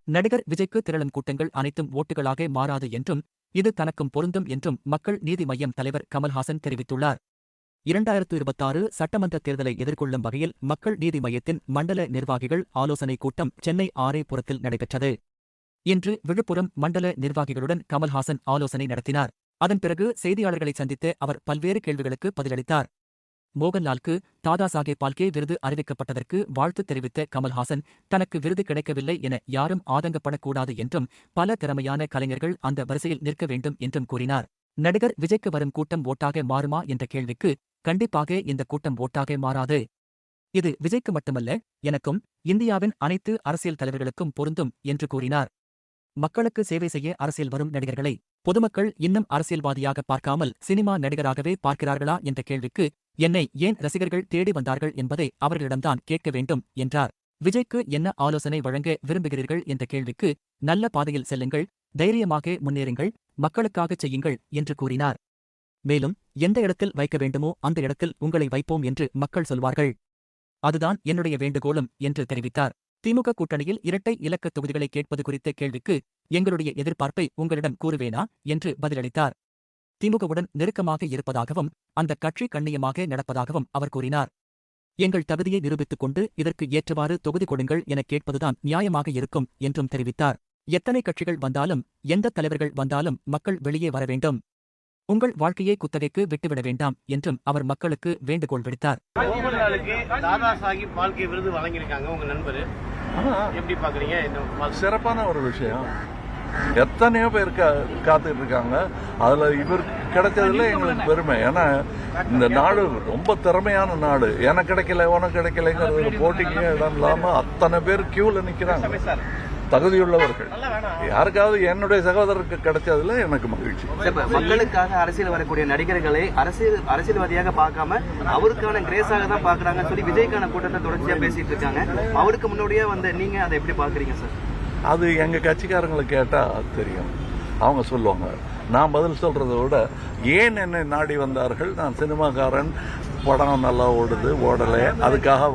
நடிகர் விஜய்க்கு திரளும் கூட்டங்கள் அனைத்தும் ஓட்டுகளாக மாறாது என்றும் இது தனக்கும் பொருந்தும் என்றும் மக்கள் நீதி மய்யம் தலைவர் கமல்ஹாசன் தெரிவித்துள்ளார். 2026 சட்டமன்ற தேர்தலை எதிர்கொள்ளும் வகையில் மக்கள் நீதி மய்யத்தின் மண்டல நிர்வாகிகள் ஆலோசனைக் கூட்டம் சென்னை ஆரேபுரத்தில் நடைபெற்றது. இன்று விழுப்புரம் மண்டல நிர்வாகிகளுடன் கமல்ஹாசன் ஆலோசனை நடத்தினார். அதன் பிறகு செய்தியாளர்களை சந்தித்த அவர் பல்வேறு கேள்விகளுக்கு பதிலளித்தார். மோகன்லாலுக்கு தாதா சாஹேப் பால்கே விருது அறிவிக்கப்பட்டதற்கு வாழ்த்து தெரிவித்த கமல்ஹாசன், தனக்கு விருது கிடைக்கவில்லை என யாரும் ஆதங்கப்படக்கூடாது என்றும் பல திறமையான கலைஞர்கள் அந்த வரிசையில் நிற்க வேண்டும் என்றும் கூறினார். நடிகர் விஜய்க்கு வரும் கூட்டம் ஓட்டாக மாறுமா என்ற கேள்விக்கு, கண்டிப்பாக இந்த கூட்டம் ஓட்டாக மாறாது. இது விஜய்க்கு மட்டுமல்ல, எனக்கும் இந்தியாவின் அனைத்து அரசியல் தலைவர்களுக்கும் பொருந்தும் என்று கூறினார். மக்களுக்கு சேவை செய்ய அரசியல் வரும் நடிகர்களை பொதுமக்கள் இன்னும் அரசியல்வாதியாக பார்க்காமல் சினிமா நடிகராகவே பார்க்கிறார்களா என்ற கேள்விக்கு, என்னை ஏன் ரசிகர்கள் தேடி வந்தார்கள் என்பதை அவர்களிடம்தான் கேட்க வேண்டும் என்றார். விஜய்க்கு என்ன ஆலோசனை வழங்க விரும்புகிறீர்கள் என்ற கேள்விக்கு, நல்ல பாதையில் செல்லுங்கள், தைரியமாக முன்னேறுங்கள், மக்களுக்காகச் செய்யுங்கள் என்று கூறினார். மேலும், எந்த இடத்தில் வைக்க வேண்டுமோ அந்த இடத்தில் உங்களை வைப்போம் என்று மக்கள் சொல்வார்கள். அதுதான் என்னுடைய வேண்டுகோளும் என்று தெரிவித்தார். திமுக கூட்டணியில் இரட்டை இலக்க தொகுதிகளை கேட்பது குறித்த கேள்விக்கு, எங்களுடைய எதிர்பார்ப்பை உங்களிடம் கூறுவேனா என்று பதிலளித்தார். திமுகவுடன் நெருக்கமாக இருப்பதாகவும் அந்த கட்சி கண்ணியமாக நடப்பதாகவும் அவர் கூறினார். எங்கள் தகுதியை நிரூபித்துக் கொண்டு இதற்கு ஏற்றவாறு தொகுதி கொடுங்கள் என கேட்பதுதான் நியாயமாக இருக்கும் என்றும் தெரிவித்தார். எத்தனை கட்சிகள் வந்தாலும் எந்த தலைவர்கள் வந்தாலும் மக்கள் வெளியே வர வேண்டும். உங்கள் வாழ்க்கையை குத்தகைக்கு விட்டுவிட வேண்டாம் என்றும் அவர் மக்களுக்கு வேண்டுகோள் விடுத்தார். தாதா சாஹேப் பால்கே விருது வழங்கியிருக்காங்க உங்க நண்பர், எப்படி பாக்குறீங்க? சிறப்பான ஒரு விஷயம். எத்தனையோ பேர் காத்துட்டு இருக்காங்க. அதுல இவர் கிடைச்சதுல எங்களுக்கு பெருமை. ஏன்னா இந்த நாடு ரொம்ப திறமையான நாடு. எனக்கு கிடைக்கல உனக்கு கிடைக்கலங்கிறது போட்டிக்கு இடம் இல்லாம அத்தனை பேர் கியூல நிக்கிறாங்க, தகுதியுள்ளவர்கள். யாருக்காவது என்னுடைய சகோதரருக்கு கிடைச்சதுல எனக்கு மகிழ்ச்சி. மக்களுக்காக அரசியல் வரக்கூடிய நடிகர்களை அரசியல்வாதியாக பார்க்காம அவருக்கான கிரேஸாக தான் பாக்குறாங்கன்னு சொல்லி விஜய்க்கான கூட்டத்தை தொடர்ச்சியா பேசிட்டு இருக்காங்க. அவருக்கு முன்னோடியே நீங்க அதை எப்படி பாக்குறீங்க சார்? அது எங்க கட்சிக்காரங்களை கேட்டா தெரியும், அவங்க சொல்லுவாங்க. நான் பதில் சொல்றதை விட ஏன் என்னை நாடி வந்தார்கள், நான் சினிமாக்காரன், படம் நல்லா ஓடுது ஓடலை, அதுக்காக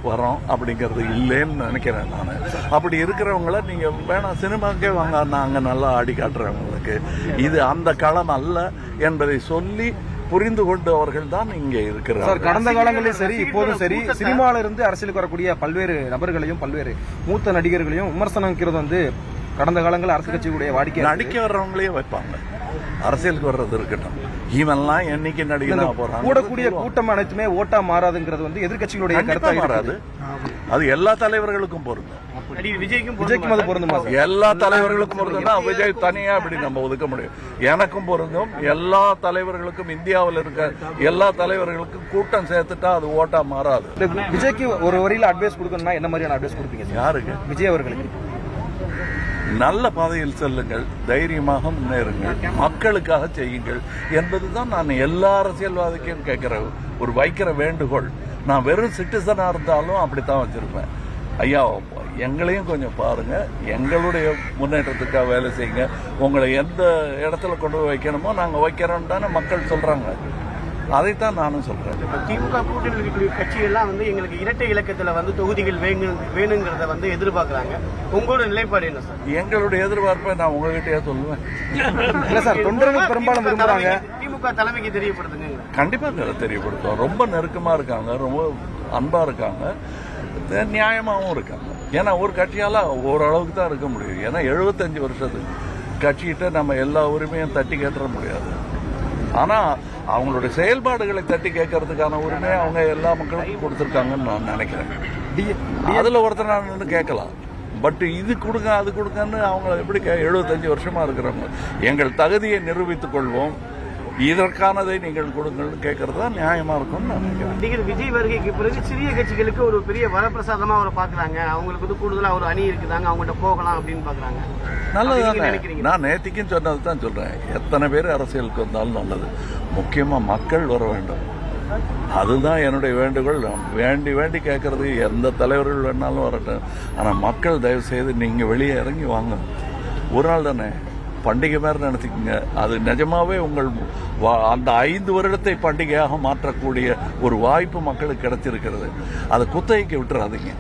வரோம் அப்படிங்கிறது இல்லைன்னு நினைக்கிறேன் நான். அப்படி இருக்கிறவங்கள நீங்க வேணாம் சினிமாக்கே வாங்க, நாங்க நல்லா ஆடி காட்டுறவங்களுக்கு இது அந்த களம் அல்ல என்பதை சொல்லி புரிந்து கொண்டு அவர்கள் தான் இங்கே இருக்கிறார். கடந்த காலங்களிலும் சரி இப்போதும் சரி சினிமாவில இருந்து அரசியலுக்கு வரக்கூடிய பல்வேறு நபர்களையும் பல்வேறு மூத்த நடிகர்களையும் விமர்சனங்கிறது கடந்த காலங்களில் அரசு கட்சியுடைய வாடிக்கை. நடிக்க வர்றவங்களையும் வைப்பாங்க, அரசியலுக்கு வர்றது இருக்கட்டும். இவன்லாம் என்னைக்கு நடிகனா போறாங்க. கூடக்கூடிய கூட்டம் அனைத்துமே ஓட்டா மாறாதுங்கிறது எதிர்கட்சிகளுடைய கருத்தா மாறாது. அது எல்லா தலைவர்களுக்கும் பொருந்தும். விஜய்க்கும் அது பொருந்துமா? எல்லா தலைவர்களுக்கும் பொருந்தும்னா விஜய் தனியா அப்படி நம்ம ஒதுக்க முடியும். எனக்கும் பொருந்தும். எல்லா தலைவர்களுக்கும், இந்தியாவில் இருக்க எல்லா தலைவர்களுக்கும் கூட்டம் சேர்த்துட்டா அது ஓட்டா மாறாது. விஜய்க்கு ஒரு வரியில அட்வைஸ் கொடுக்கணும்னா என்ன மாதிரியான அட்வைஸ் கொடுப்பீங்க? யாருக்கு? விஜய் அவர்களுக்கு. நல்ல பாதையில் செல்லுங்கள், தைரியமாக முன்னேறுங்கள், மக்களுக்காக செய்யுங்கள் என்பதுதான் நான் எல்லா அரசியல்வாதிக்கும் வைக்கிற வேண்டுகோள். நான் வெறும் சிட்டிசனா இருந்தாலும் அப்படித்தான் வச்சிருப்பேன். ஐயா, எங்களையும் கொஞ்சம் பாருங்க, எங்களுடைய முன்னேற்றத்துக்காக வேலை செய்யுங்க, உங்களை எந்த இடத்துல கொண்டு போய் வைக்கணுமோ நாங்க வைக்கிறோம் தானே மக்கள் சொல்றாங்க. அதைத்தான் நானும் சொல்றேன். திமுக கூட்டணியில் இருக்கக்கூடிய கட்சிகள்லாம் எங்களுக்கு இரட்டை இலக்கத்துல தொகுதிகள் வேணுங்கிறத எதிர்பார்க்கறாங்க. உங்களோட நிலைப்பாடு என்ன சார்? எங்களுடைய எதிர்பார்ப்பை நான் உங்ககிட்டயே சொல்லுவேன். இல்ல சார், தொண்டர்கள் பெரும்பாலும் விரும்புறாங்க. திமுக தலைமைக்கு தெரியப்படுத்துங்க. கண்டிப்பா தெரியப்படுத்தும். ரொம்ப நெருக்கமா இருக்காங்க, ரொம்ப அன்பா இருக்காங்க, நியாயமாவும் இருக்காங்க. ஏன்னா ஒரு கட்சியால ஓரளவுக்கு தான் இருக்க முடியும். ஏன்னா 75 வருஷத்துக்கு கட்சிகிட்ட நம்ம எல்லா உரிமையும் தட்டி கேட்டுற முடியாது. ஆனா அவங்களுடைய செயல்பாடுகளை தட்டி கேட்கறதுக்கான உரிமையை அவங்க எல்லா மக்களுக்கும் கொடுத்திருக்காங்கன்னு நான் நினைக்கிறேன். அதுல ஒருத்தர் நான் கேட்கலாம், பட் இது கொடுங்க அது கொடுங்கன்னு அவங்க எப்படி 75 வருஷமா இருக்கிறவங்க. எங்கள் தகுதியை நிரூபித்துக் கொள்வோம், இதற்கானதை நீங்கள் கொடுங்கள் கேட்கறது தான் நியாயமா இருக்கும். நடிகர் விஜய் வருகைக்கு பிறகு சிறிய கட்சிகளுக்கு ஒரு பெரிய வரப்பிரசாதமா அவரை பாக்குறாங்க. அவங்களுக்கு கூடுதலா ஒரு அணி இருக்குதாங்க, அவங்கள்ட்ட போகலாம் அப்படின்னு பாக்குறாங்க. நல்லதுதானே. நான் நேத்திக்கும் சொன்னது தான் சொல்றேன். எத்தனை பேர் அரசியலுக்கு வந்தாலும் நல்லது, முக்கியமா மக்கள் வர வேண்டும். அதுதான் என்னுடைய வேண்டுகோள். வேண்டி வேண்டி கேட்கறது எந்த தலைவர்கள் வேணாலும் வரட்டும், ஆனா மக்கள் தயவு செய்து நீங்க வெளியே இறங்கி வாங்க. ஒரு நாள் தானே, பண்டிகை மாதிரி நினைச்சுக்கோங்க. அது நிஜமாவே உங்கள் அந்த 5 வருடத்தை பண்டிகையாக மாற்றக்கூடிய ஒரு வாய்ப்பு மக்களுக்கு கிடைச்சிருக்கிறது. அதை குத்தகைக்கு விட்டுறாதீங்க.